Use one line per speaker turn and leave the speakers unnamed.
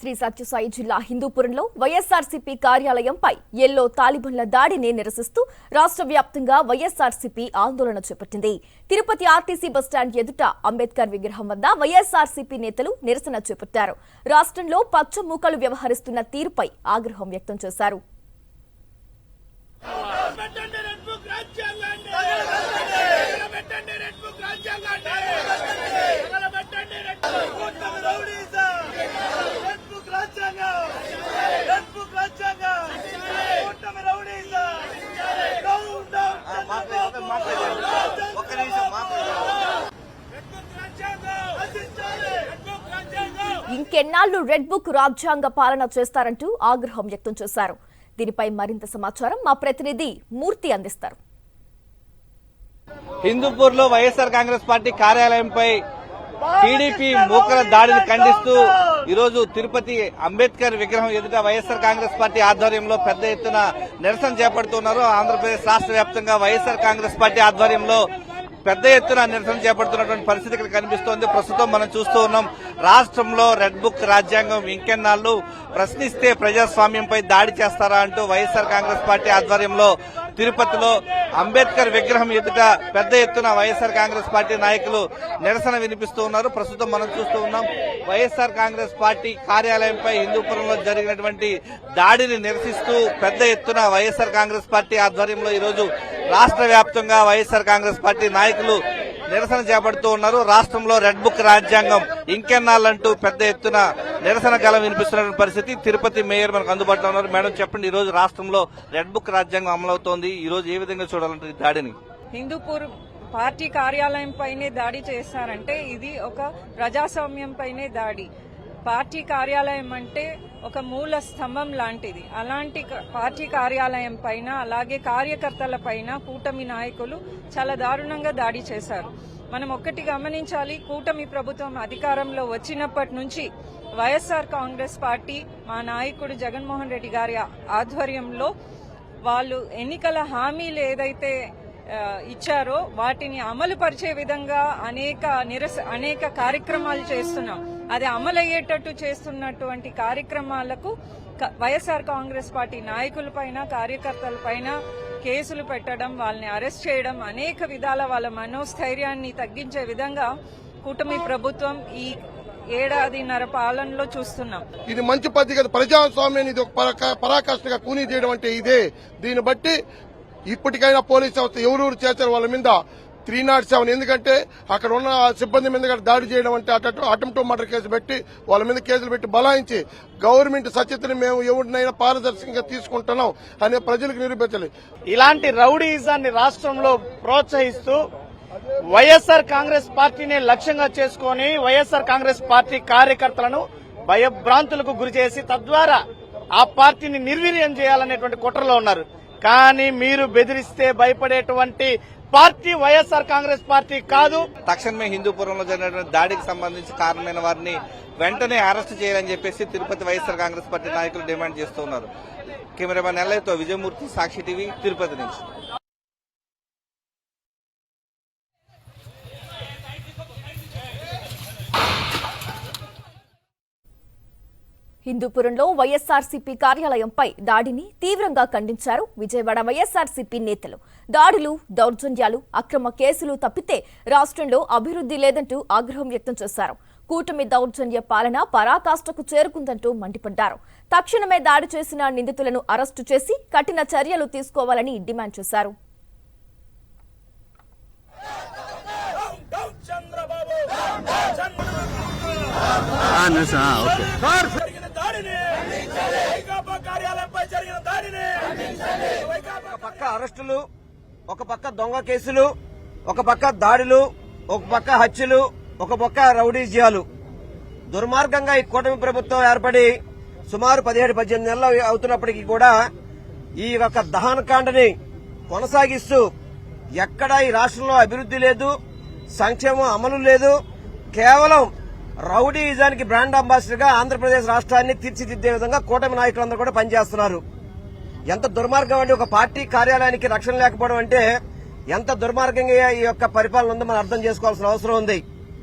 శ్రీ సత్యసాయి జిల్లా హిందూపురంలో వైఎస్ఆర్సీపీ కార్యాలయంపై ఎల్లో తాలిబన్ల దాడిని నిరసిస్తూ రాష్ట్ర వ్యాప్తంగా వైఎస్ఆర్సీపీ ఆందోళన చేపట్టింది. తిరుపతి ఆర్టీసీ బస్టాండ్ ఎదుట అంబేద్కర్ విగ్రహం వద్ద వైఎస్ఆర్సీపీ నేతలు నిరసన చేపట్టారు. రాష్ట్రంలో పచ్చ మూకలు వ్యవహరిస్తున్న తీరుపై ఆగ్రహం వ్యక్తం చేశారు. ఇంకెన్నాళ్లు రెడ్ బుక్ రాజ్యాంగ పాలన చేస్తారంటూ ఆగ్రహం వ్యక్తం చేశారు. దీనిపై మరింత సమాచారం మా ప్రతినిధి మూర్తి అందిస్తారు.
హిందూపూర్ లో వైఎస్ఆర్ కాంగ్రెస్ పార్టీ కార్యాలయంపై టీడీపీ మూకల దాడిని ఖండిస్తూ ఈరోజు తిరుపతి అంబేద్కర్ విగ్రహం ఎదుట వైఎస్ఆర్ కాంగ్రెస్ పార్టీ ఆధ్వర్యంలో పెద్ద ఎత్తున నిరసన చేపడుతున్నారు. ఆంధ్రప్రదేశ్ రాష్ట్ర వ్యాప్తంగా వైఎస్ఆర్ కాంగ్రెస్ పార్టీ ఆధ్వర్యంలో పెద్ద ఎత్తున నిరసన చేపడుతున్నటువంటి పరిస్థితి ఇక్కడ కనిపిస్తోంది. ప్రస్తుతం మనం చూస్తూ ఉన్నాం, రాష్ట్రంలో రెడ్ బుక్ రాజ్యాంగం ఇంకెన్నాళ్లు, ప్రశ్నిస్తే ప్రజాస్వామ్యంపై దాడి చేస్తారా అంటూ వైఎస్ఆర్ కాంగ్రెస్ పార్టీ ఆధ్వర్యంలో తిరుపతిలో అంబేద్కర్ విగ్రహం ఎదుట పెద్ద ఎత్తున వైఎస్ఆర్ కాంగ్రెస్ పార్టీ నాయకులు నిరసన వినిపిస్తూ ఉన్నారు. ప్రస్తుతం మనం చూస్తూ ఉన్నాం, వైఎస్ఆర్ కాంగ్రెస్ పార్టీ కార్యాలయంపై హిందూపురంలో జరిగినటువంటి దాడిని నిరసిస్తూ పెద్ద ఎత్తున వైఎస్ఆర్ కాంగ్రెస్ పార్టీ ఆధ్వర్యంలో ఈరోజు రాష్ట్ర వ్యాప్తంగా వైఎస్ఆర్ కాంగ్రెస్ పార్టీ నాయకులు నిరసన చేపడుతూ ఉన్నారు. రాష్ట్రంలో రెడ్ బుక్ రాజ్యాంగం ఇంకెన్నాళ్ళంటూ పెద్ద ఎత్తున నిరసన గలం వినిపిస్తున్న పరిస్థితి. తిరుపతి మేయర్ మనకు అందుబాటులో ఉన్నారు. మేడం చెప్పండి, ఈ రోజు రాష్ట్రంలో రెడ్ బుక్ రాజ్యాంగం అమలవుతోంది, ఈ రోజు ఏ విధంగా చూడాలంటే దాడిని?
హిందూపూర్ పార్టీ కార్యాలయం పైనే దాడి చేశారంటే ఇది ఒక ప్రజాస్వామ్యం పైనే దాడి. పార్టీ కార్యాలయం అంటే ఒక మూల స్తంభం లాంటిది. అలాంటి పార్టీ కార్యాలయం పైన, అలాగే కార్యకర్తల పైన కూటమి నాయకులు చాలా దారుణంగా దాడి చేశారు. మనం ఒక్కటి గమనించాలి, కూటమి ప్రభుత్వం అధికారంలో వచ్చినప్పటి నుంచి వైఎస్ఆర్ కాంగ్రెస్ పార్టీ, మా నాయకుడు జగన్మోహన్ రెడ్డి గారి ఆధ్వర్యంలో వాళ్ళు ఎన్నికల హామీలు ఏదైతే ఇచ్చారో వాటిని అమలు పరిచే విధంగా అనేక కార్యక్రమాలు చేస్తున్నాం. అది అమలయ్యేటట్టు చేస్తున్నటువంటి కార్యక్రమాలకు వైఎస్ఆర్ కాంగ్రెస్ పార్టీ నాయకులపైన, కార్యకర్తలపైన కేసులు పెట్టడం, వాళ్ళని అరెస్ట్ చేయడం, అనేక విధాల వాళ్ళ మనోస్థైర్యాన్ని తగ్గించే విధంగా కూటమి ప్రభుత్వం ఈ ఏడాదిన్నర పాలనలో చూస్తున్నాం.
ఇది మంచి పద్ధతి కదా, ప్రజాస్వామ్యాన్ని ఇది ఒక పరాకాష్ఠగా కూనీ చేయడం అంటే ఇదే. దీన్ని బట్టి ఇప్పటికైనా పోలీస్ వ్యవస్థ ఎవరెవరు చేశారు వాళ్ళ మీద 307, ఎందుకంటే అక్కడ ఉన్న సిబ్బంది మీద దాడి చేయడం అంటే అటెంప్ట్ మర్డర్ కేసు పెట్టి వాళ్ళ మీద కేసులు పెట్టి బలాయించి గవర్నమెంట్ సత్యతని మేము ఎవరినైనా పారదర్శకంగా తీసుకుంటున్నాం అనే ప్రజలకు నిరూపించాలి.
ఇలాంటి రౌడీయిజాన్ని రాష్ట్రంలో ప్రోత్సహిస్తూ వైఎస్ఆర్ కాంగ్రెస్ పార్టీని లక్ష్యంగా చేసుకుని వైఎస్ఆర్ కాంగ్రెస్ పార్టీ కార్యకర్తలను భయభ్రాంతులకు గురి చేసి తద్వారా ఆ పార్టీని నిర్వీర్యం చేయాలనేటువంటి కుట్రలో ఉన్నారు. కానీ మీరు బెదిరిస్తే భయపడేటువంటి పార్టీ వైఎస్ఆర్ కాంగ్రెస్ పార్టీ కాదు.
తక్షణమే హిందూపురంలో జరిగినటువంటి దాడికి సంబంధించి కారణమైన వారిని వెంటనే అరెస్టు చేయాలని చెప్పేసి తిరుపతి వైఎస్ఆర్ కాంగ్రెస్ పార్టీ నాయకులు డిమాండ్ చేస్తూ ఉన్నారు. కెమెరామెన్ ఎల్లయ్యతో విజయమూర్తి, సాక్షి టీవీ, తిరుపతి నుంచి.
హిందూపురంలో వైఎస్ఆర్సీపీ కార్యాలయంపై దాడిని తీవ్రంగా ఖండించారు విజయవాడ వైఎస్ఆర్సీపీ నేతలు. దాడులు, దౌర్జన్యాలు, అక్రమ కేసులు తప్పితే రాష్ట్రంలో అభివృద్ధి లేదంటూ ఆగ్రహం వ్యక్తం చేశారు. కూటమి దౌర్జన్య పాలన పరాకాష్ఠకు చేరుకుందంటూ మండిపడ్డారు. తక్షణమే దాడి చేసిన నిందితులను అరెస్టు చేసి కఠిన చర్యలు తీసుకోవాలని డిమాండ్ చేశారు.
ఒక పక్క అరెస్టులు, ఒక పక్క దొంగ కేసులు, ఒక పక్క దాడులు, ఒక పక్క హత్యలు, ఒక పక్క రౌడీజ్యాలు. దుర్మార్గంగా ఈ కూటమి ప్రభుత్వం ఏర్పడి సుమారు 17-18 నెలలు అవుతున్నప్పటికీ కూడా ఈ యొక్క దహనకాండని కొనసాగిస్తూ ఎక్కడా ఈ రాష్ట్రంలో అభివృద్ధి లేదు, సంక్షేమం అమలు లేదు. కేవలం రౌడీయిజానికి బ్రాండ్ అంబాసిడర్ గా ఆంధ్రప్రదేశ్ రాష్ట్రాన్ని తీర్చిదిద్దే విధంగా కూటమి నాయకులందరూ కూడా పనిచేస్తున్నారు. ఎంత దుర్మార్గం అండి, ఒక పార్టీ కార్యాలయానికి రక్షణ లేకపోవడం అంటే ఎంత దుర్మార్గంగా ఈ యొక్క పరిపాలన ఉందో మనం అర్థం చేసుకోవాల్సిన అవసరం ఉంది.